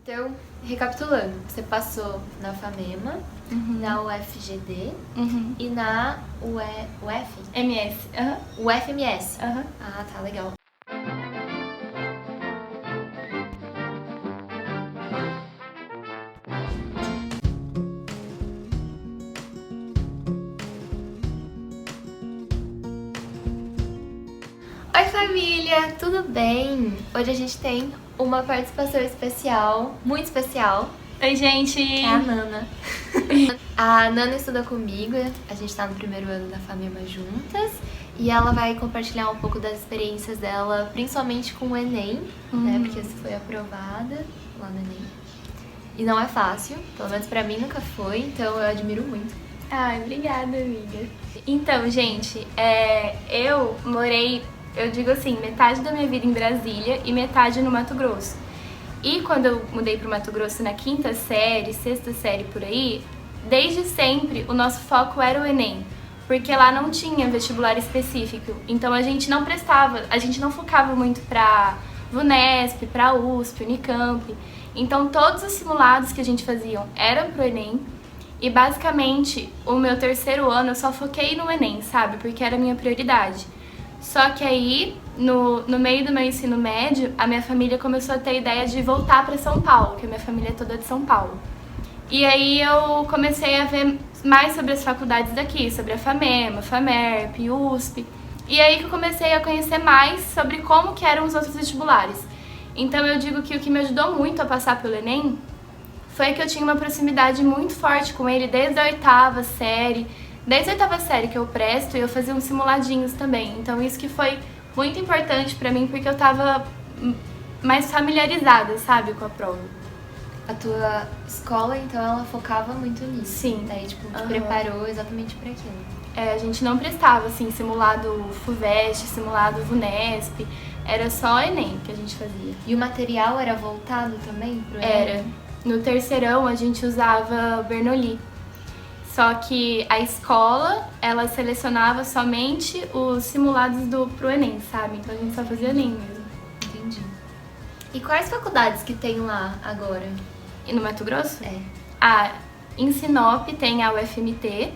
Então, recapitulando, você passou na FAMEMA, na UFGD e na MS. UFMS. Ah, tá, legal. Oi família, tudo bem? Hoje a gente tem uma participação especial, muito especial. Oi gente! É a Nana. A Nana estuda comigo, a gente tá no primeiro ano da FAMEMA juntas. E ela vai compartilhar um pouco das experiências dela, principalmente com o Enem, né? Porque você foi aprovada lá no Enem. E não é fácil, pelo menos pra mim nunca foi, então eu admiro muito. Ai, obrigada amiga. Então gente, eu morei, eu digo assim, metade da minha vida em Brasília e metade no Mato Grosso. E quando eu mudei pro Mato Grosso na quinta série, sexta série por aí, desde sempre o nosso foco era o Enem. Porque lá não tinha vestibular específico, então a gente não prestava, a gente não focava muito pra VUNESP, pra USP, Unicamp. Então todos os simulados que a gente fazia eram pro Enem. E basicamente o meu terceiro ano eu só foquei no Enem, sabe? Porque era a minha prioridade. Só que aí, no meio do meu ensino médio, a minha família começou a ter a ideia de voltar pra São Paulo, porque a minha família é toda de São Paulo. E aí eu comecei a ver mais sobre as faculdades daqui, sobre a FAMEMA, FAMERP, USP. E aí que eu comecei a conhecer mais sobre como que eram os outros vestibulares. Então eu digo que o que me ajudou muito a passar pelo Enem foi que eu tinha uma proximidade muito forte com ele desde a oitava série. Desde a oitava série que eu presto, eu fazia uns simuladinhos também. Então isso que foi muito importante pra mim, porque eu tava mais familiarizada, sabe, com a prova. A tua escola, então, ela focava muito nisso. Sim. Daí, tipo, te preparou exatamente pra aquilo. A gente não prestava, assim, simulado FUVEST, simulado VUNESP. Era só Enem que a gente fazia. E o material era voltado também pro Enem? Era. No terceirão, a gente usava Bernoulli. Só que a escola, ela selecionava somente os simulados pro Enem, sabe? Então a gente só fazia Enem mesmo. Entendi. E quais faculdades que tem lá agora? E no Mato Grosso? É. Em Sinop tem a UFMT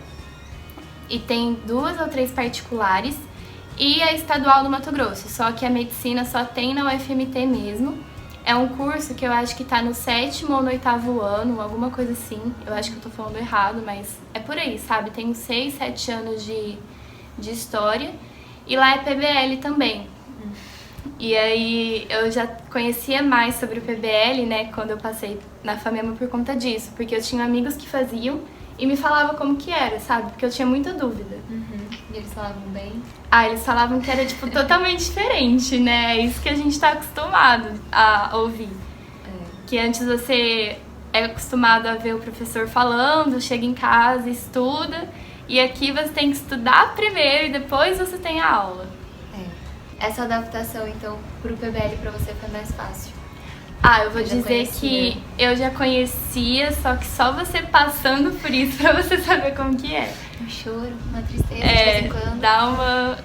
e tem 2 ou 3 particulares e a estadual do Mato Grosso, só que a medicina só tem na UFMT mesmo. É um curso que eu acho que tá no 7º ou no 8º ano, alguma coisa assim. Eu acho que eu tô falando errado, mas é por aí, sabe? Tem uns 6, 7 anos de história e lá é PBL também. E aí eu já conhecia mais sobre o PBL, né, quando eu passei na FAMEMA por conta disso, porque eu tinha amigos que faziam e me falavam como que era, sabe? Porque eu tinha muita dúvida. E eles falavam bem? Eles falavam que era, tipo, totalmente diferente, né? É isso que a gente tá acostumado a ouvir. Que antes você é acostumado a ver o professor falando, chega em casa, estuda, e aqui você tem que estudar primeiro e depois você tem a aula. Essa adaptação, então, pro PBL pra você foi mais fácil? Eu vou dizer que eu já conhecia, só que só você passando por isso pra você saber como que é. Um choro, uma tristeza de vez em quando.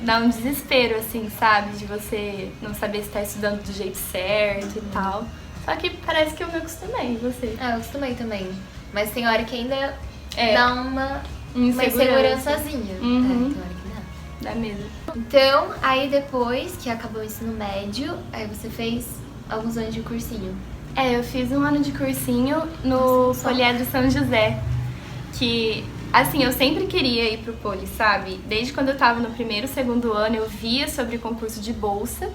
Dá um desespero, assim, sabe? De você não saber se tá estudando do jeito certo e tal. Só que parece que eu me acostumei, e você? Eu acostumei também. Mas tem hora que ainda dá uma insegurançazinha. Tem hora que dá. Dá mesmo. Então, aí depois que acabou o ensino médio, aí você fez alguns anos de cursinho. Eu fiz um ano de cursinho no Poliedro São José. Que, assim, eu sempre queria ir pro Poli, sabe? Desde quando eu tava no primeiro, segundo ano, eu via sobre o concurso de bolsa.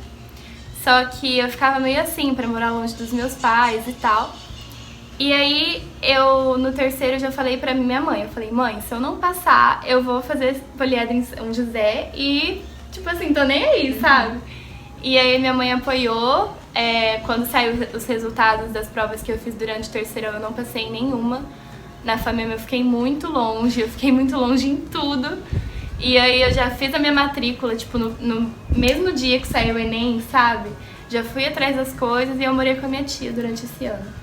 Só que eu ficava meio assim, pra morar longe dos meus pais e tal. E aí, no terceiro, eu já falei pra minha mãe. Eu falei, mãe, se eu não passar, eu vou fazer Poliedro em São José e, tipo assim, tô nem aí, sabe? E aí, minha mãe apoiou. Quando saiu os resultados das provas que eu fiz durante o terceirão, eu não passei em nenhuma. Na FAMEMA eu fiquei muito longe em tudo. E aí eu já fiz a minha matrícula, tipo, no mesmo dia que saiu o Enem, sabe? Já fui atrás das coisas e eu morei com a minha tia durante esse ano.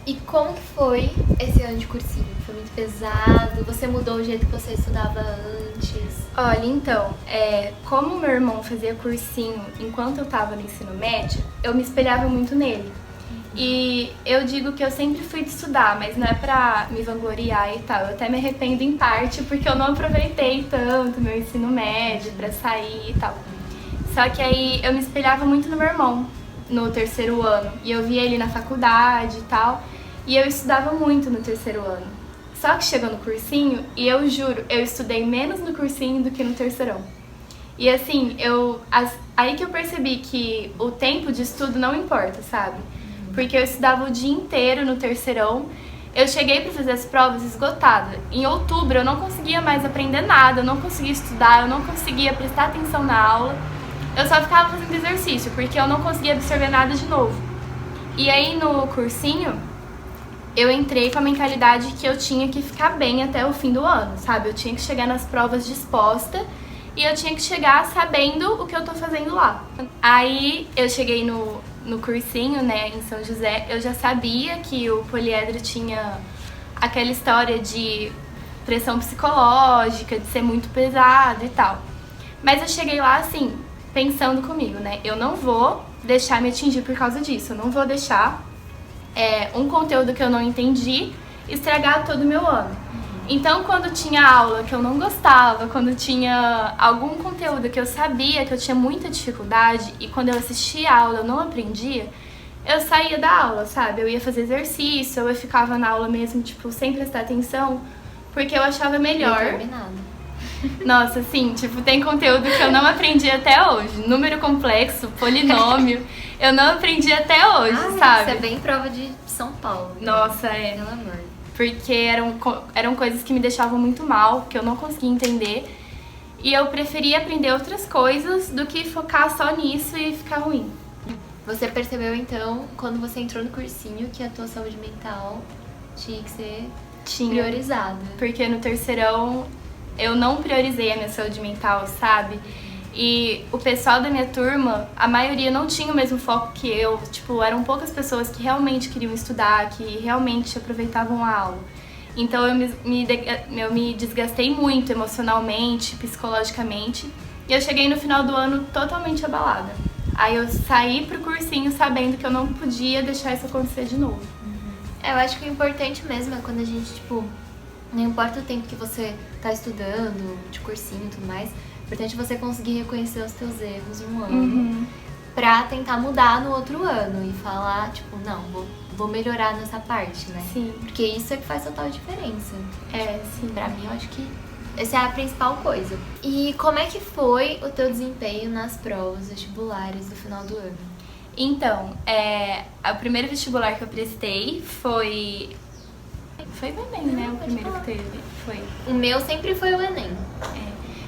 E como que foi esse ano de cursinho? Foi muito pesado? Você mudou o jeito que você estudava antes? Olha, então, como meu irmão fazia cursinho enquanto eu tava no ensino médio, eu me espelhava muito nele. E eu digo que eu sempre fui de estudar, mas não é pra me vangloriar e tal. Eu até me arrependo em parte porque eu não aproveitei tanto meu ensino médio pra sair e tal. Só que aí eu me espelhava muito no meu irmão no terceiro ano. E eu via ele na faculdade e tal. E eu estudava muito no terceiro ano. Só que chegou no cursinho, e eu juro, eu estudei menos no cursinho do que no terceirão. E assim, aí que eu percebi que o tempo de estudo não importa, sabe? Porque eu estudava o dia inteiro no terceirão. Eu cheguei pra fazer as provas esgotada. Em outubro eu não conseguia mais aprender nada, eu não conseguia estudar, eu não conseguia prestar atenção na aula. Eu só ficava fazendo exercício, porque eu não conseguia absorver nada de novo. E aí no cursinho, eu entrei com a mentalidade que eu tinha que ficar bem até o fim do ano, sabe? Eu tinha que chegar nas provas disposta e eu tinha que chegar sabendo o que eu tô fazendo lá. Aí eu cheguei no cursinho, né, em São José, eu já sabia que o poliedro tinha aquela história de pressão psicológica, de ser muito pesado e tal. Mas eu cheguei lá assim, pensando comigo, né? Eu não vou deixar me atingir por causa disso, eu não vou deixar um conteúdo que eu não entendi estragar todo o meu ano. Então, quando tinha aula que eu não gostava, quando tinha algum conteúdo que eu sabia que eu tinha muita dificuldade e quando eu assistia a aula eu não aprendia, eu saía da aula, sabe? Eu ia fazer exercício, ou eu ficava na aula mesmo, tipo, sem prestar atenção, porque eu achava melhor. Determinado. Nossa, assim, tipo, tem conteúdo que eu não aprendi até hoje. Número complexo, polinômio, eu não aprendi até hoje, sabe? Isso é bem prova de São Paulo. Nossa, Pelo amor. Porque eram coisas que me deixavam muito mal, que eu não conseguia entender. E eu preferia aprender outras coisas do que focar só nisso e ficar ruim. Você percebeu, então, quando você entrou no cursinho, que a tua saúde mental tinha que ser priorizada. Porque no terceirão eu não priorizei a minha saúde mental, sabe? E o pessoal da minha turma, a maioria não tinha o mesmo foco que eu. Tipo, eram poucas pessoas que realmente queriam estudar, que realmente aproveitavam a aula. Então eu me desgastei muito emocionalmente, psicologicamente. E eu cheguei no final do ano totalmente abalada. Aí eu saí pro cursinho sabendo que eu não podia deixar isso acontecer de novo. Eu acho que o importante mesmo é quando a gente, tipo, não importa o tempo que você tá estudando, de cursinho e tudo mais, é importante você conseguir reconhecer os teus erros em um ano pra tentar mudar no outro ano e falar, tipo, não, vou melhorar nessa parte, né? Sim. Porque isso é que faz total diferença. Sim. Pra mim, eu acho que essa é a principal coisa. E como é que foi o teu desempenho nas provas vestibulares do final do ano? Então, o primeiro vestibular que eu prestei foi o Enem, né? O primeiro que teve. Foi. O meu sempre foi o Enem.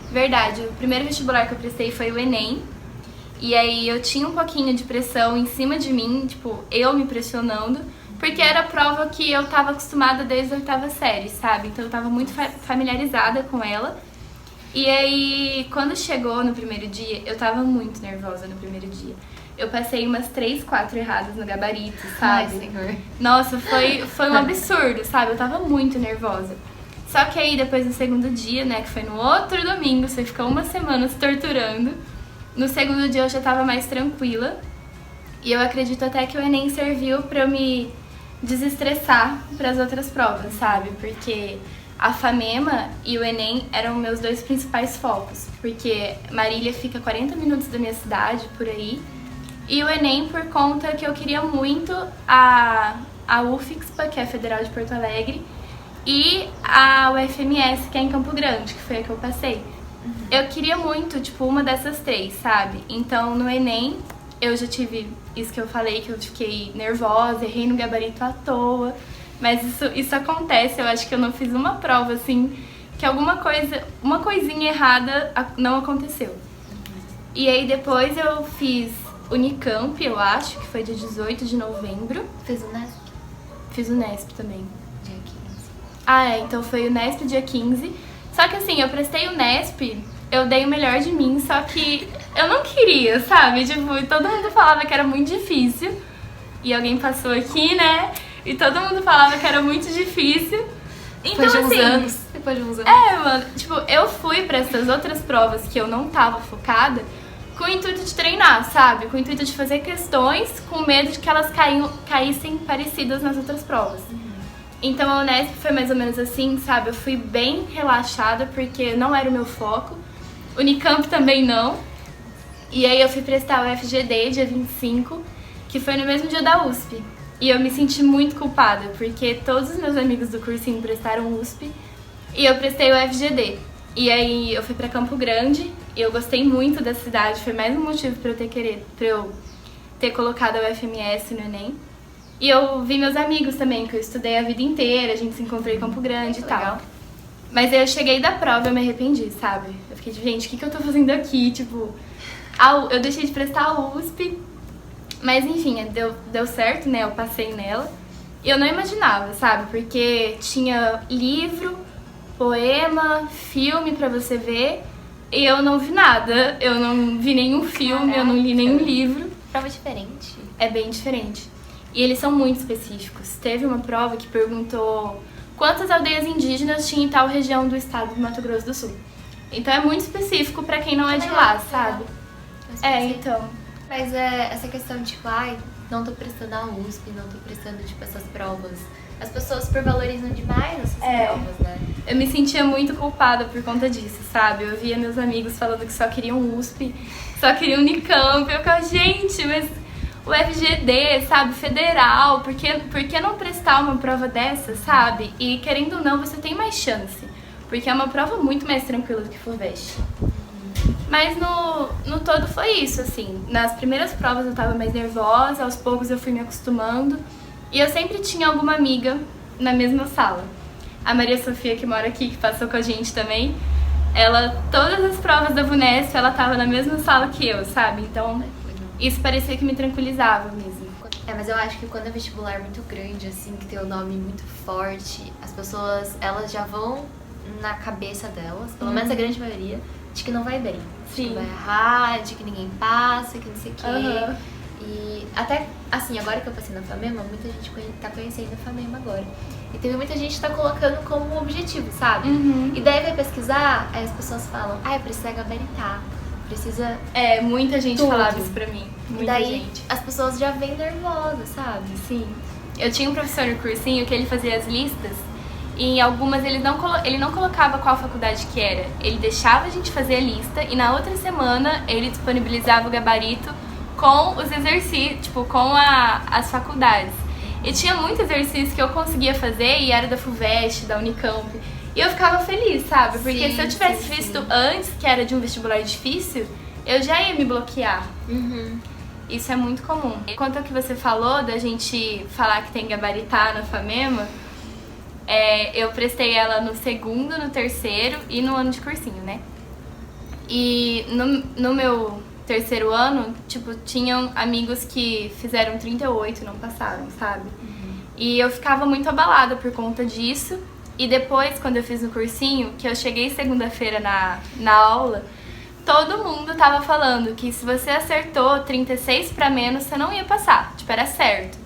Verdade, o primeiro vestibular que eu prestei foi o Enem. E aí eu tinha um pouquinho de pressão em cima de mim, tipo, eu me pressionando, porque era a prova que eu tava acostumada desde a 8ª série, sabe? Então eu tava muito familiarizada com ela. E aí, quando chegou no primeiro dia, eu tava muito nervosa no primeiro dia. Eu passei umas 3, 4 erradas no gabarito, sabe? Ai, senhor. Nossa, foi um absurdo, sabe? Eu tava muito nervosa. Só que aí, depois no segundo dia, né, que foi no outro domingo, você ficou uma semana se torturando. No segundo dia eu já tava mais tranquila. E eu acredito até que o Enem serviu pra eu me desestressar pras outras provas, sabe? Porque a FAMEMA e o Enem eram meus dois principais focos. Porque Marília fica 40 minutos da minha cidade, por aí. E o Enem por conta que eu queria muito a UFSPA, que é a Federal de Porto Alegre, e a UFMS, que é em Campo Grande, que foi a que eu passei. Eu queria muito, tipo, uma dessas três, sabe? Então, no Enem, eu já tive isso que eu falei, que eu fiquei nervosa, errei no gabarito à toa. Mas isso acontece, eu acho que eu não fiz uma prova, assim, que uma coisinha errada não aconteceu. E aí, depois eu fiz Unicamp, eu acho, que foi dia 18 de novembro. Fez o Nesp? Fiz o Nesp também. Dia 15. Então foi o Nesp dia 15. Só que assim, eu prestei o Nesp, eu dei o melhor de mim, só que eu não queria, sabe? Tipo, todo mundo falava que era muito difícil. E alguém passou aqui, né? e todo mundo falava que era muito difícil. Então, Depois de uns assim, anos. Depois de uns anos. mano, tipo, eu fui pra essas outras provas que eu não tava focada com o intuito de treinar, sabe? Com o intuito de fazer questões com medo de que elas caíssem parecidas nas outras provas. Então a Unesp foi mais ou menos assim, sabe? Eu fui bem relaxada porque não era o meu foco. Unicamp também não. E aí eu fui prestar o FGD dia 25, que foi no mesmo dia da USP. E eu me senti muito culpada, porque todos os meus amigos do cursinho prestaram USP e eu prestei o FGD. E aí eu fui pra Campo Grande e eu gostei muito da cidade, foi mais um motivo pra eu ter colocado a UFMS no Enem. E eu vi meus amigos também, que eu estudei a vida inteira, a gente se encontrou em Campo Grande e tal. Legal. Mas aí eu cheguei da prova e eu me arrependi, sabe? Eu fiquei tipo, gente, o que eu tô fazendo aqui? Tipo, eu deixei de prestar a USP, mas enfim, deu certo, né? Eu passei nela. E eu não imaginava, sabe? Porque tinha livro, poema, filme pra você ver, e eu não vi nada. Eu não vi nenhum filme, eu não li nenhum livro. Prova diferente. É bem diferente. E eles são muito específicos. Teve uma prova que perguntou quantas aldeias indígenas tinha em tal região do estado do Mato Grosso do Sul. Então é muito específico pra quem não é de lá, sabe? Então. Mas essa questão de, tipo, ai, não tô prestando a USP, não tô prestando, tipo, essas provas. As pessoas supervalorizam demais essas provas, né? Eu me sentia muito culpada por conta disso, sabe? Eu via meus amigos falando que só queriam USP, só queriam Unicamp. Eu ficava, gente, mas o FGD, sabe, federal, por que não prestar uma prova dessa, sabe? E querendo ou não, você tem mais chance, porque é uma prova muito mais tranquila do que FUVEST. Mas no todo foi isso, assim. Nas primeiras provas eu tava mais nervosa, aos poucos eu fui me acostumando. E eu sempre tinha alguma amiga na mesma sala. A Maria Sofia, que mora aqui, que passou com a gente também, todas as provas da VUNESP, ela tava na mesma sala que eu, sabe? Então, isso parecia que me tranquilizava mesmo. Mas eu acho que quando é vestibular muito grande, assim, que tem um nome muito forte, as pessoas, elas já vão na cabeça delas, pelo menos a grande maioria, de que não vai bem. Sim. De que vai errar, de que ninguém passa, que não sei o quê. E até, assim, agora que eu passei na FAMEMA, muita gente tá conhecendo a FAMEMA agora. E teve muita gente que tá colocando como objetivo, sabe? E daí vai pesquisar, aí as pessoas falam, precisa gabaritar, precisa... muita gente falava isso pra mim. Muita daí gente. as pessoas já vêm nervosas, sabe? Sim. Eu tinha um professor no cursinho que ele fazia as listas e em algumas ele não colocava qual faculdade que era. Ele deixava a gente fazer a lista e na outra semana ele disponibilizava o gabarito com os exercícios, tipo, com as faculdades. E tinha muito exercício que eu conseguia fazer e era da FUVEST, da Unicamp. E eu ficava feliz, sabe? Porque se eu tivesse visto antes que era de um vestibular difícil, eu já ia me bloquear. Isso é muito comum. Quanto ao que você falou da gente falar que tem que gabaritar na FAMEMA, eu prestei ela no segundo, no terceiro e no ano de cursinho, né? E no meu terceiro ano, tipo, tinham amigos que fizeram 38 e não passaram, sabe? E eu ficava muito abalada por conta disso. E depois, quando eu fiz o cursinho, que eu cheguei segunda-feira na aula, todo mundo tava falando que se você acertou 36 pra menos, você não ia passar. Tipo, era certo.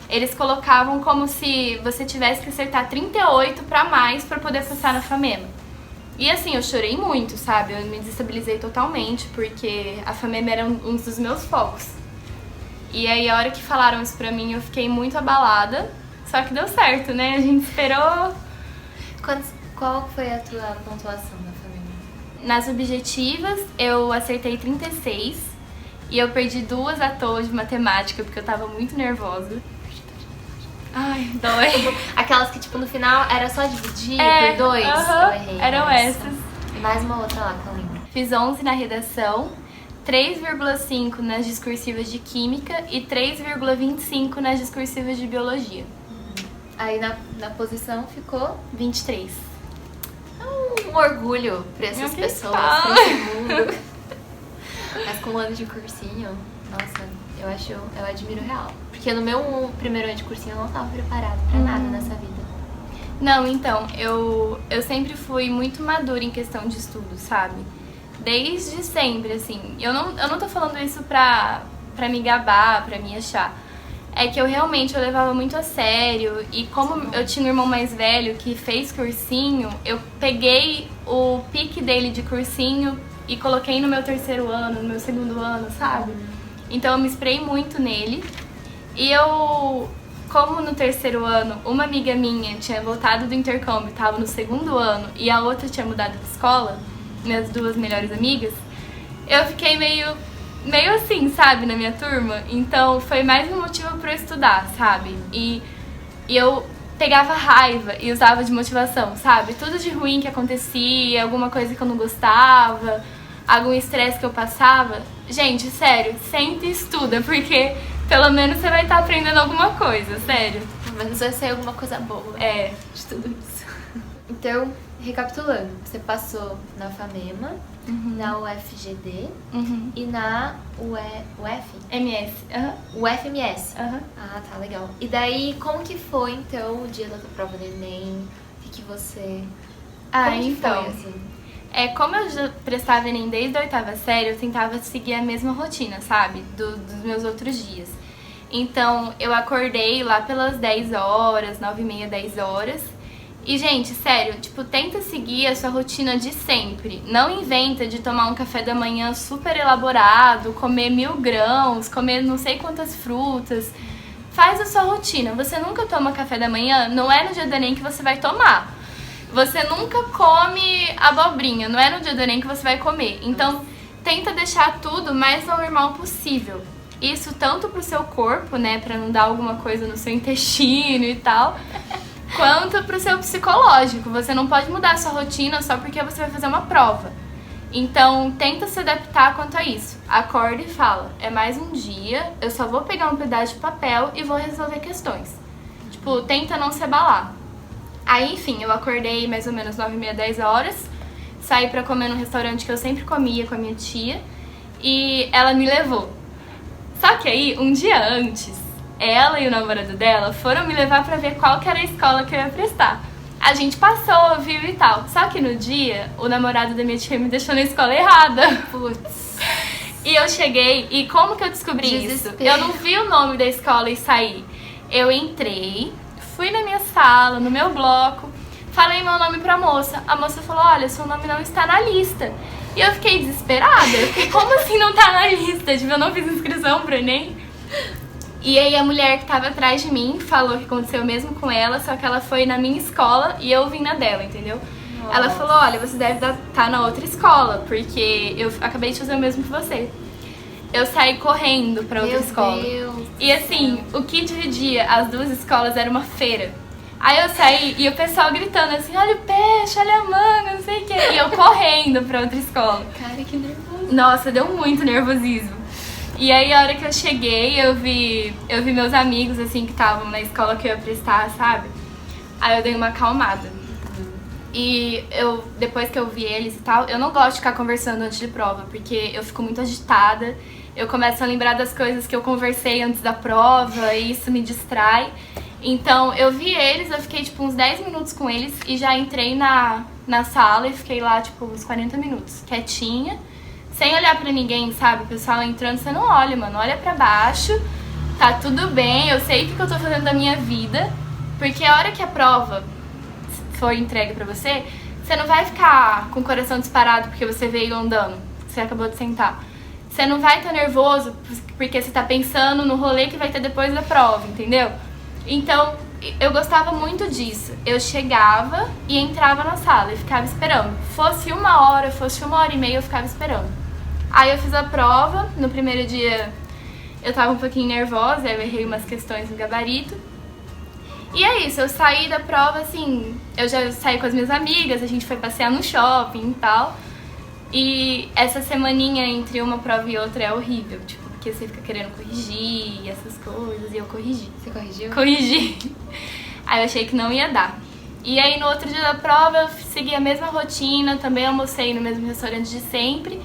Eles colocavam como se você tivesse que acertar 38 pra mais pra poder passar na FAMEMA. E assim, eu chorei muito, sabe? Eu me desestabilizei totalmente, porque a FAMEMA era um dos meus focos. E aí, a hora que falaram isso pra mim, eu fiquei muito abalada. Só que deu certo, né? A gente esperou. Qual foi a tua pontuação da FAMEMA? Nas objetivas, eu acertei 36. E eu perdi 2 à toa de matemática, porque eu tava muito nervosa. Ai, dói. Aquelas que, tipo, no final era só dividir por 2? Eu errei. Eram essas. E mais uma outra lá que eu lembro. Fiz 11 na redação, 3,5 nas discursivas de química e 3,25 nas discursivas de biologia. Aí na posição ficou 23. Um orgulho pra essas pessoas, pra esse mundo. Mas com um ano de cursinho, nossa, eu admiro real. Porque no meu primeiro ano de cursinho eu não tava preparada pra nada nessa vida. Não, então, eu sempre fui muito madura em questão de estudo, sabe? Desde sempre, assim. Eu não tô falando isso pra me gabar, pra me achar. é que eu realmente levava muito a sério. E como eu tinha um irmão mais velho que fez cursinho, eu peguei o pique dele de cursinho e coloquei no meu terceiro ano, no meu segundo ano, sabe? Então eu me inspirei muito nele. E eu, como no terceiro ano, uma amiga minha tinha voltado do intercâmbio, estava no segundo ano, e a outra tinha mudado de escola, minhas duas melhores amigas, eu fiquei meio assim, sabe, na minha turma. Então foi mais um motivo pra eu estudar, sabe? E eu pegava raiva e usava de motivação, sabe? Tudo de ruim que acontecia, alguma coisa que eu não gostava, algum estresse que eu passava. Gente, sério, senta e estuda, porque pelo menos você vai estar aprendendo alguma coisa, sério. Pelo menos vai sair alguma coisa boa de tudo isso. Então, recapitulando, você passou na FAMEMA, na UFGD e na MS. UFMS. Aham. Ah, tá, legal. E daí, como que foi, então, o dia da tua prova do Enem? O que você... Como que Então, foi, assim? como eu já prestava Enem desde a oitava série, eu tentava seguir a mesma rotina, sabe? Dos meus outros dias. Então, eu acordei lá pelas 10 horas, 9h30, 10 horas. E, gente, sério, tipo, tenta seguir a sua rotina de sempre. Não inventa de tomar um café da manhã super elaborado, comer 1000 grãos, comer não sei quantas frutas. Faz a sua rotina. Você nunca toma café da manhã, não é no dia do Enem que você vai tomar. Você nunca come abobrinha, não é no dia do Enem que você vai comer. Então, tenta deixar tudo o mais normal possível. Isso tanto pro seu corpo, né, pra não dar alguma coisa no seu intestino e tal, quanto pro seu psicológico. Você não pode mudar a sua rotina só porque você vai fazer uma prova. Então, tenta se adaptar quanto a isso. Acorda e fala, é mais um dia, eu só vou pegar um pedaço de papel e vou resolver questões. Tipo, tenta não se abalar. Aí, enfim, eu acordei mais ou menos 9h30, 10 horas, saí pra comer num restaurante que eu sempre comia com a minha tia, e ela me levou. Só que aí, um dia antes, ela e o namorado dela foram me levar pra ver qual que era a escola que eu ia prestar. A gente passou, viu e tal. Só que no dia, o namorado da minha tia me deixou na escola errada. Putz. E eu cheguei, e como que eu descobri isso? Eu não vi o nome da escola e saí. Eu entrei, fui na minha sala, no meu bloco, falei meu nome pra moça. A moça falou, olha, seu nome não está na lista. E eu fiquei desesperada. Eu fiquei, como assim não tá na lista? Tipo, eu não fiz inscrição pro Enem. E aí a mulher que tava atrás de mim falou que aconteceu o mesmo com ela, só que ela foi na minha escola e eu vim na dela, entendeu? Nossa. Ela falou, olha, você deve estar na outra escola, porque eu acabei de fazer o mesmo que você. Eu saí correndo pra outra escola. Deus. E assim, o que dividia as duas escolas era uma feira. Aí eu saí e o pessoal gritando assim, olha o peixe, olha a manga, não sei o quê. E eu correndo pra outra escola. Cara, que nervoso. Nossa, deu muito nervosismo. E aí a hora que eu cheguei, eu vi meus amigos, assim, que estavam na escola que eu ia prestar, sabe? Aí eu dei uma acalmada. E depois que eu vi eles e tal, eu não gosto de ficar conversando antes de prova, porque eu fico muito agitada. Eu começo a lembrar das coisas que eu conversei antes da prova e isso me distrai. Então, eu vi eles, eu fiquei, tipo, uns 10 minutos com eles e já entrei na sala e fiquei lá, tipo, uns 40 minutos, quietinha, sem olhar pra ninguém, sabe? O pessoal entrando, você não olha, mano, olha pra baixo, tá tudo bem, eu sei o que eu tô fazendo da minha vida, porque a hora que a prova for entregue pra você, você não vai ficar com o coração disparado porque você veio andando, você acabou de sentar. Você não vai estar nervoso porque você tá pensando no rolê que vai ter depois da prova, entendeu? Então, eu gostava muito disso. Eu chegava e entrava na sala e ficava esperando. Fosse 1 hora, fosse 1h30, eu ficava esperando. Aí eu fiz a prova. No primeiro dia eu tava um pouquinho nervosa, eu errei umas questões no gabarito. E é isso, eu saí da prova assim, eu já saí com as minhas amigas, a gente foi passear no shopping e tal. E essa semaninha entre uma prova e outra é horrível, tipo, porque você fica querendo corrigir e essas coisas, e eu corrigi. Você corrigiu? Corrigi. Aí eu achei que não ia dar. E aí no outro dia da prova eu segui a mesma rotina, também almocei no mesmo restaurante de sempre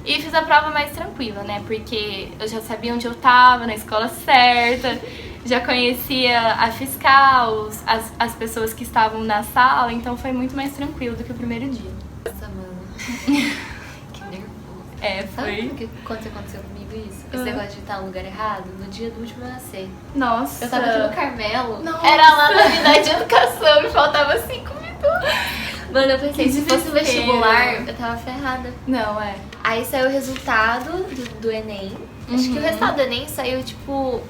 e fiz a prova mais tranquila, né? Porque eu já sabia onde eu tava, na escola certa, já conhecia a fiscal, as pessoas que estavam na sala, então foi muito mais tranquilo do que o primeiro dia. Nossa, mano. Que nervoso. É, foi. Sabe o que aconteceu comigo? isso? Esse negócio de estar no lugar errado, no dia do último AAC. Nossa. Eu tava aqui no Carmelo, Nossa. era lá na unidade de educação e faltava 5 minutos. Mano, eu pensei, Que se fosse desespero. vestibular, eu tava ferrada. Não, é. Aí saiu o resultado do Enem. Acho que o resultado do Enem saiu, tipo,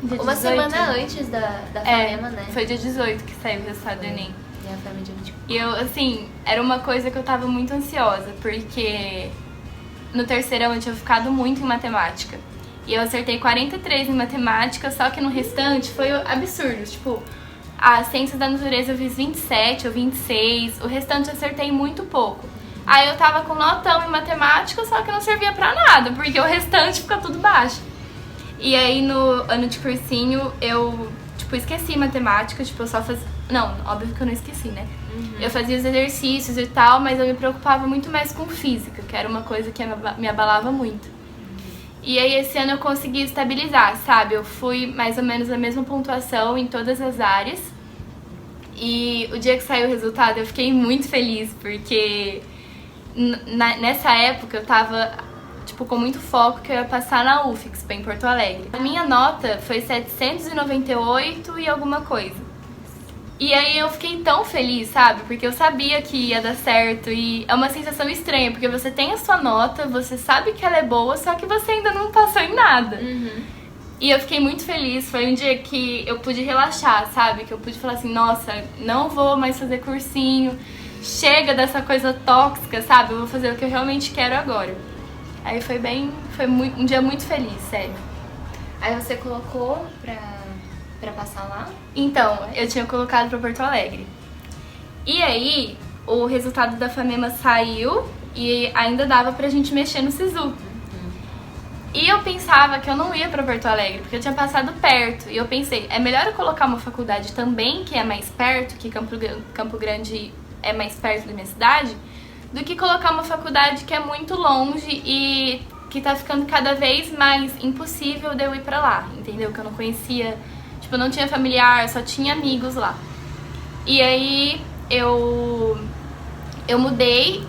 Dia uma 18. semana antes da FAMEMA, né? Foi dia 18 que saiu o resultado do Enem. E a FAMEMA dia 24. E eu, assim, era uma coisa que eu tava muito ansiosa, porque no terceirão eu tinha ficado muito em matemática. E eu acertei 43 em matemática, só que no restante foi absurdo. Tipo, a ciências da natureza eu fiz 27 ou 26, o restante eu acertei muito pouco. Aí eu tava com notão em matemática, só que não servia pra nada, porque o restante fica tudo baixo. E aí no ano de cursinho eu, tipo, esqueci matemática, tipo, eu só fazia... Não, óbvio que eu não esqueci, né? Eu fazia os exercícios e tal, mas eu me preocupava muito mais com física, que era uma coisa que me abalava muito. E aí esse ano eu consegui estabilizar, sabe? Eu fui mais ou menos a mesma pontuação em todas as áreas. E o dia que saiu o resultado eu fiquei muito feliz, porque nessa época eu tava, tipo, com muito foco que eu ia passar na UFSC, em Porto Alegre. A minha nota foi 798 e alguma coisa. E aí eu fiquei tão feliz, sabe? Porque eu sabia que ia dar certo e é uma sensação estranha, porque você tem a sua nota, você sabe que ela é boa, só que você ainda não passou em nada. E eu fiquei muito feliz, foi um dia que eu pude relaxar, sabe? Que eu pude falar assim, nossa, não vou mais fazer cursinho, chega dessa coisa tóxica, sabe? Eu vou fazer o que eu realmente quero agora. Aí foi um dia muito feliz, sério. Aí você colocou pra passar lá? Então, eu tinha colocado pra Porto Alegre. E aí, o resultado da FAMEMA saiu e ainda dava pra gente mexer no SISU. E eu pensava que eu não ia pra Porto Alegre, porque eu tinha passado perto. E eu pensei, é melhor eu colocar uma faculdade também, que é mais perto, que Campo Grande é mais perto da minha cidade, do que colocar uma faculdade que é muito longe e que tá ficando cada vez mais impossível de eu ir pra lá, entendeu? Que eu não conhecia... Tipo, eu não tinha familiar, só tinha amigos lá. E aí eu mudei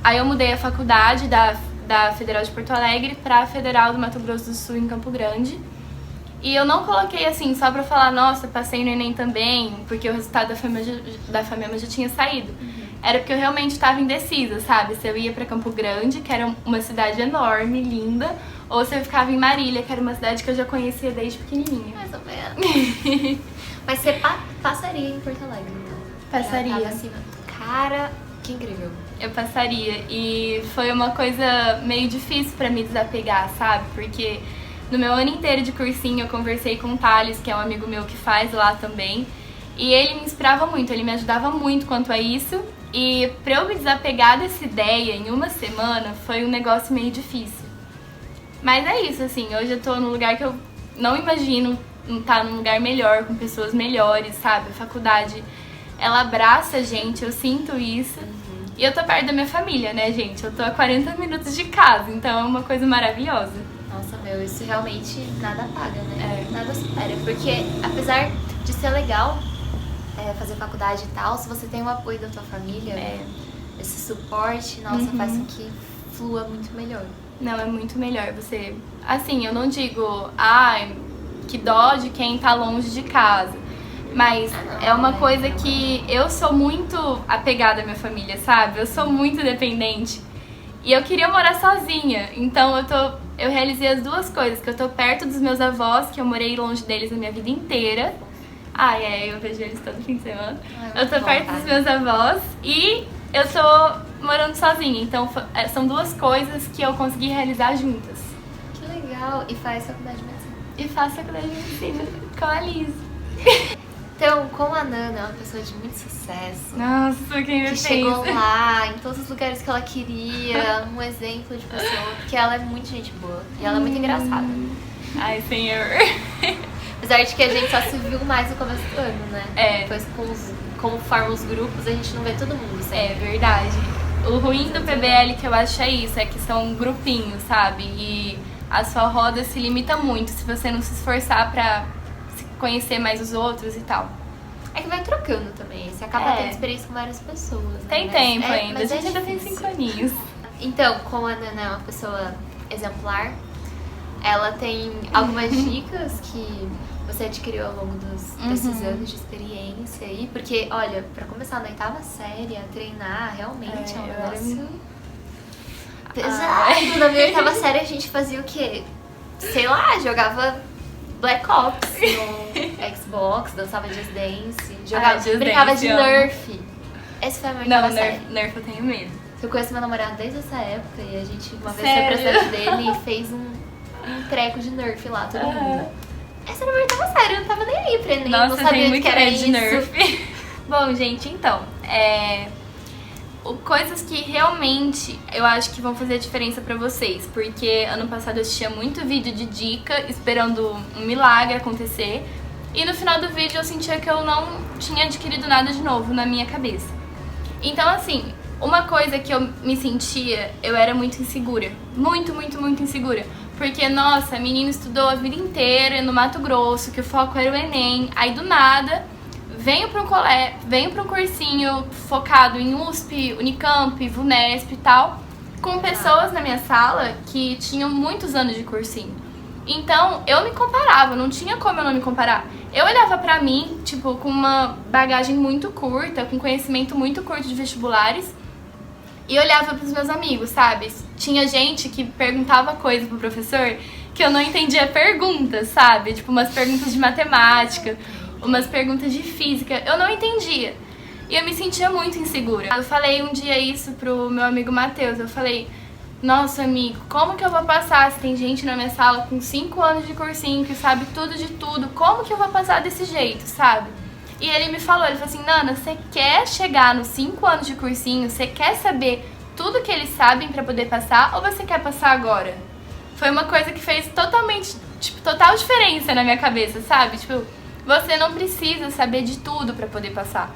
Aí eu mudei a faculdade da Federal de Porto Alegre pra Federal do Mato Grosso do Sul, em Campo Grande. E eu não coloquei assim, só pra falar, nossa, passei no Enem também, porque o resultado da FAMEMA já tinha saído. Era porque eu realmente estava indecisa, sabe? Se eu ia pra Campo Grande, que era uma cidade enorme, linda, ou se eu ficava em Marília, que era uma cidade que eu já conhecia desde pequenininha. Mais ou menos. Mas você passaria em Porto Alegre, então? Passaria. Já tava assim, cara, que incrível. Eu passaria. E foi uma coisa meio difícil pra me desapegar, sabe? Porque no meu ano inteiro de cursinho eu conversei com o Thales, que é um amigo meu que faz lá também. E ele me inspirava muito, ele me ajudava muito quanto a isso. E pra eu me desapegar dessa ideia em uma semana foi um negócio meio difícil. Mas é isso, assim, hoje eu tô num lugar que eu não imagino estar num lugar melhor, com pessoas melhores, sabe? A faculdade, ela abraça a gente, eu sinto isso. E eu tô perto da minha família, né, gente? Eu tô a 40 minutos de casa, então é uma coisa maravilhosa. Nossa, meu, isso realmente nada paga, né? Nada supera, porque apesar de ser legal fazer faculdade e tal, se você tem o apoio da tua família, esse suporte, nossa, faz com que flua muito melhor. Não, é muito melhor você... Assim, eu não digo, que dó de quem tá longe de casa. Mas é uma coisa que eu sou muito apegada à minha família, sabe? Eu sou muito dependente. E eu queria morar sozinha. Então eu realizei as duas coisas. Que eu tô perto dos meus avós, que eu morei longe deles a minha vida inteira. Eu vejo eles todo fim de semana. Eu tô perto dos meus avós e eu tô morando sozinha. Então são duas coisas que eu consegui realizar juntas. Que legal! E faz faculdade de medicina. E faço faculdade de medicina com a Liz. Então, como a Nana é uma pessoa de muito sucesso, Nossa, quem me que fez? chegou lá em todos os lugares que ela queria, um exemplo de pessoa, porque ela é muito gente boa e ela é muito engraçada. Ai, senhor. Apesar de que a gente só se viu mais no começo do ano, né? Depois, como formam os grupos, a gente não vê todo mundo sempre. É verdade. O ruim do PBL que eu acho é isso, é que são grupinhos, sabe? E a sua roda se limita muito se você não se esforçar pra conhecer mais os outros e tal. É que vai trocando também, você acaba tendo experiência com várias pessoas, né? Tem tempo ainda, a gente ainda tem 5 aninhos. Então, como a Nana é uma pessoa exemplar, Ela tem algumas dicas que você adquiriu ao longo desses anos de experiência aí, porque, olha, pra começar na 8ª série, a treinar realmente é um negócio pesado. Na minha 8ª série a gente fazia o quê? Sei lá, jogava Black Ops no Xbox, dançava Just Dance, brincava de Nerf. Essa foi a minha 8ª série. Nerf eu tenho medo. Eu conheço meu namorado desde essa época e a gente uma vez foi pra cidade dele e fez um treco de Nerf lá, todo mundo. Essa era a minha 8ª série, eu não tava nem aí pra Enem, Nossa, não sabia o que era isso. De Nerf. Bom, gente, então, coisas que realmente eu acho que vão fazer a diferença pra vocês, porque ano passado eu assistia muito vídeo de dica, esperando um milagre acontecer, e no final do vídeo eu sentia que eu não tinha adquirido nada de novo na minha cabeça. Então, assim, uma coisa que eu me sentia, eu era muito insegura, muito insegura, porque, nossa, a menina estudou a vida inteira no Mato Grosso, que o foco era o Enem, aí do nada venho pra um cursinho focado em USP, Unicamp, VUNESP e tal, com pessoas na minha sala que tinham muitos anos de cursinho. Então, eu me comparava, não tinha como eu não me comparar. Eu olhava pra mim, tipo, com uma bagagem muito curta, com conhecimento muito curto de vestibulares, e olhava pros meus amigos, sabe? Tinha gente que perguntava coisa pro professor que eu não entendia perguntas, sabe? Tipo, umas perguntas de matemática, umas perguntas de física, eu não entendia. E eu me sentia muito insegura. Eu falei um dia isso pro meu amigo Matheus, eu falei, nossa amigo, como que eu vou passar se tem gente na minha sala com 5 anos de cursinho que sabe tudo de tudo, como que eu vou passar desse jeito, sabe? E ele me falou, ele falou assim, Nana, você quer chegar nos 5 anos de cursinho, você quer saber tudo que eles sabem pra poder passar ou você quer passar agora? Foi uma coisa que fez total diferença na minha cabeça, sabe? Tipo, você não precisa saber de tudo pra poder passar.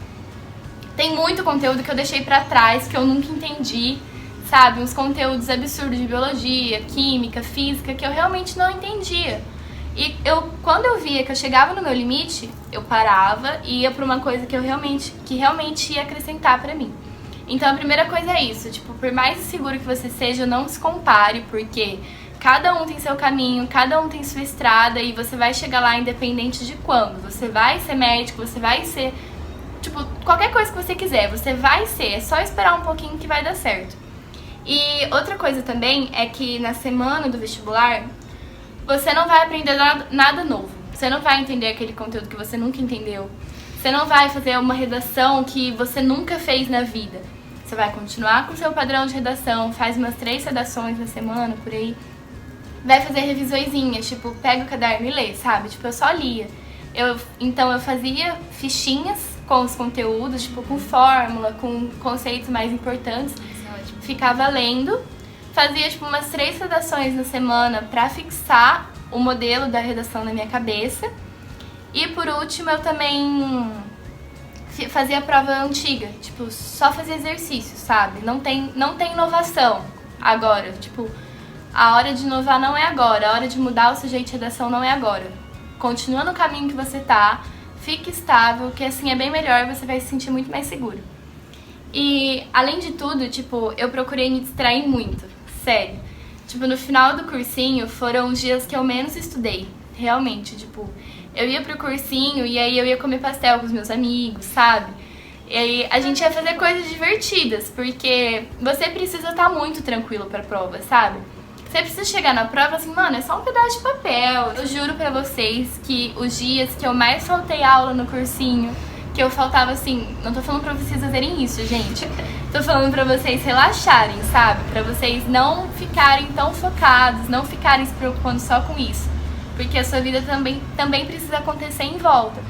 Tem muito conteúdo que eu deixei pra trás, que eu nunca entendi, sabe? Uns conteúdos absurdos de biologia, química, física, que eu realmente não entendia. E quando eu via que eu chegava no meu limite, eu parava e ia pra uma coisa que realmente ia acrescentar pra mim. Então a primeira coisa é isso, tipo, por mais inseguro que você seja, não se compare, porque cada um tem seu caminho, cada um tem sua estrada e você vai chegar lá independente de quando. Você vai ser médico, você vai ser, tipo, qualquer coisa que você quiser, você vai ser, é só esperar um pouquinho que vai dar certo. E outra coisa também é que na semana do vestibular, você não vai aprender nada novo. Você não vai entender aquele conteúdo que você nunca entendeu. Você não vai fazer uma redação que você nunca fez na vida. Você vai continuar com o seu padrão de redação, faz umas 3 redações na semana, por aí. Vai fazer revisõezinhas, tipo, pega o caderno e lê, sabe? Tipo, eu só lia. Então eu fazia fichinhas com os conteúdos, tipo, com fórmula, com conceitos mais importantes. Ficava lendo. Fazia, tipo, umas 3 redações na semana pra fixar o modelo da redação na minha cabeça. E, por último, eu também fazia prova antiga. Tipo, só fazia exercício, sabe? Não tem inovação agora. Tipo, a hora de inovar não é agora. A hora de mudar o seu jeito de redação não é agora. Continua no caminho que você tá. Fique estável, que assim é bem melhor. Você vai se sentir muito mais seguro. E, além de tudo, tipo, eu procurei me distrair muito. Sério. Tipo, no final do cursinho foram os dias que eu menos estudei. Realmente, tipo, eu ia pro cursinho e aí eu ia comer pastel com os meus amigos, sabe? E aí a gente ia fazer coisas divertidas, porque você precisa estar muito tranquilo pra prova, sabe? Você precisa chegar na prova assim, mano, é só um pedaço de papel. Eu juro pra vocês que os dias que eu mais faltei aula no cursinho, que eu faltava assim, não tô falando pra vocês fazerem isso, gente. Tô falando pra vocês relaxarem, sabe? Pra vocês não ficarem tão focados, não ficarem se preocupando só com isso. Porque a sua vida também precisa acontecer em volta.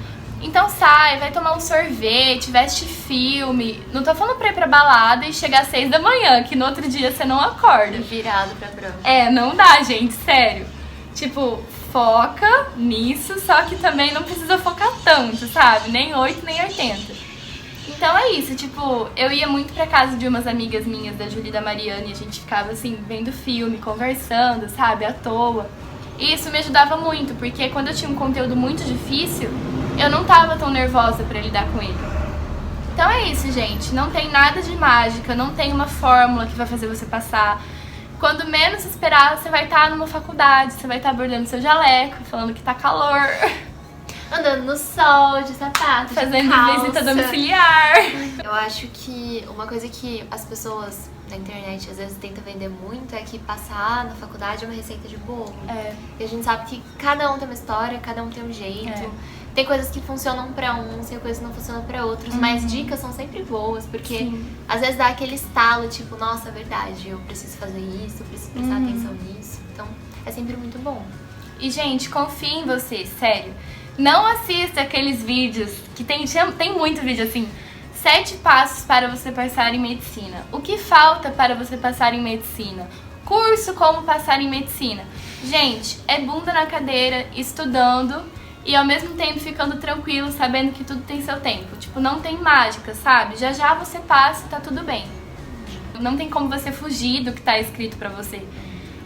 Então sai, vai tomar um sorvete, veste filme. Não tô falando pra ir pra balada e chegar às 6 da manhã, que no outro dia você não acorda. Virado pra prova. Não dá, gente, sério. Tipo, foca nisso, só que também não precisa focar tanto, sabe? Nem 8, nem 80. Então é isso, tipo, eu ia muito pra casa de umas amigas minhas, da Júlia e da Mariana, e a gente ficava assim, vendo filme, conversando, sabe, à toa. E isso me ajudava muito, porque quando eu tinha um conteúdo muito difícil, eu não tava tão nervosa pra lidar com ele. Então é isso, gente, não tem nada de mágica, não tem uma fórmula que vai fazer você passar. quando menos esperar, você vai estar numa faculdade, você vai estar bordando seu jaleco, falando que tá calor, andando no sol, de sapato, fazendo de calça. visita domiciliar. Eu acho que uma coisa que as pessoas na internet às vezes tentam vender muito é que passar na faculdade é uma receita de bolo. E a gente sabe que cada um tem uma história, cada um tem um jeito. Tem coisas que funcionam pra uns, tem coisas que não funcionam pra outros, mas dicas são sempre boas, porque às vezes dá aquele estalo, tipo, nossa, é verdade, eu preciso fazer isso, preciso prestar atenção nisso. Então, é sempre muito bom. E, gente, confie em você, sério. Não assista aqueles vídeos, que tem muito vídeo assim, 7 passos para você passar em medicina. O que falta para você passar em medicina? Curso como passar em medicina. Gente, é bunda na cadeira, estudando e ao mesmo tempo ficando tranquilo, sabendo que tudo tem seu tempo. Tipo, não tem mágica, sabe? Já já você passa e tá tudo bem. Não tem como você fugir do que tá escrito pra você.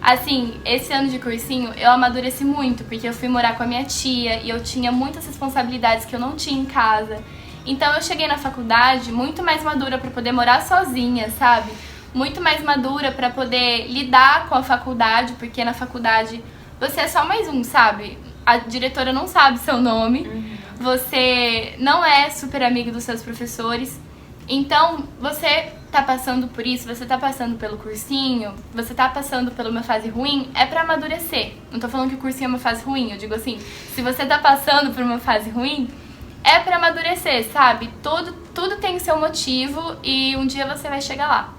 Assim, esse ano de cursinho eu amadureci muito, porque eu fui morar com a minha tia e eu tinha muitas responsabilidades que eu não tinha em casa. Então eu cheguei na faculdade muito mais madura pra poder morar sozinha, sabe? Muito mais madura pra poder lidar com a faculdade, porque na faculdade você é só mais um, sabe? A diretora não sabe seu nome, você não é super amigo dos seus professores. Então, você tá passando por isso, você tá passando pelo cursinho, você tá passando por uma fase ruim, é pra amadurecer. Não tô falando que o cursinho é uma fase ruim, eu digo assim, se você tá passando por uma fase ruim, é pra amadurecer, sabe? Tudo tem seu motivo e um dia você vai chegar lá.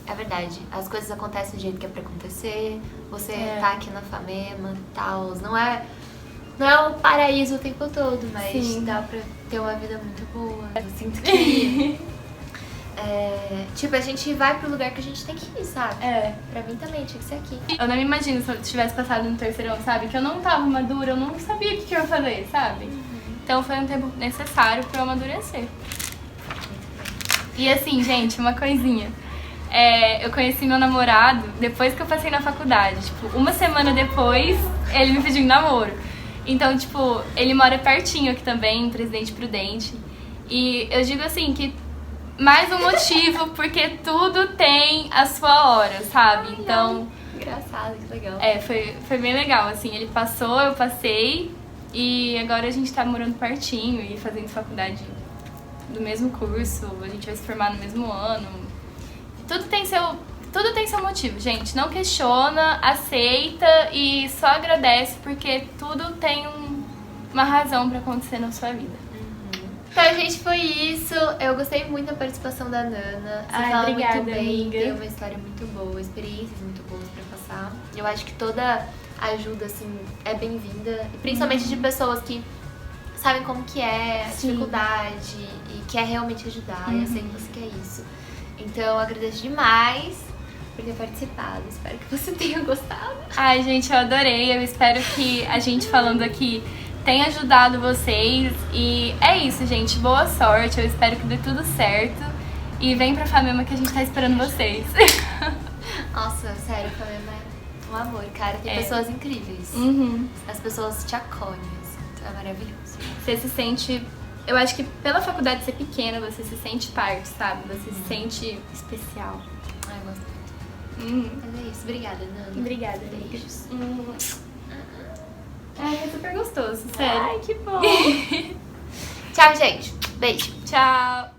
É verdade, as coisas acontecem do jeito que é pra acontecer, você tá aqui na FAMEMA e tal, não é o paraíso o tempo todo, mas dá pra ter uma vida muito boa. Eu sinto que, tipo, a gente vai pro lugar que a gente tem que ir, sabe? Pra mim também tinha que ser aqui. Eu não me imagino se eu tivesse passado no terceirão, sabe? Que eu não tava madura, eu não sabia o que eu ia fazer, sabe? Então foi um tempo necessário pra eu amadurecer. E assim, gente, uma coisinha. Eu conheci meu namorado depois que eu passei na faculdade. Tipo, uma semana depois, ele me pediu em namoro. Então, tipo, ele mora pertinho aqui também, em Presidente Prudente. E eu digo assim, que mais um motivo, porque tudo tem a sua hora, sabe? Então... Engraçado, que legal. Foi bem legal, assim. Ele passou, eu passei. E agora a gente tá morando pertinho e fazendo faculdade do mesmo curso. A gente vai se formar no mesmo ano. Tudo tem seu motivo, gente. Não questiona, aceita e só agradece, porque tudo tem uma razão pra acontecer na sua vida. Então, gente, foi isso. Eu gostei muito da participação da Nana. Você fala obrigada, muito bem, amiga. tem uma história muito boa, experiências muito boas pra passar. Eu acho que toda ajuda, assim, é bem-vinda. E principalmente de pessoas que sabem como que é a dificuldade e quer realmente ajudar. E eu sei que você quer isso. Então, eu agradeço demais por ter participado. Espero que você tenha gostado. Ai, gente, eu adorei. Eu espero que a gente falando aqui tenha ajudado vocês. E é isso, gente. Boa sorte. Eu espero que dê tudo certo. E vem pra FAMEMA que a gente tá esperando vocês. Nossa, sério, a FAMEMA é um amor, cara. Tem pessoas incríveis. As pessoas te acolhem, assim. Então é maravilhoso. Você se sente... Eu acho que pela faculdade ser pequena, você se sente parte, sabe? Você se sente especial. Ai, eu gosto muito. Mas é isso. Obrigada, Nana. Obrigada, beijos. Ai, é super gostoso, sério. Ai, que bom. Tchau, gente. Beijo. Tchau.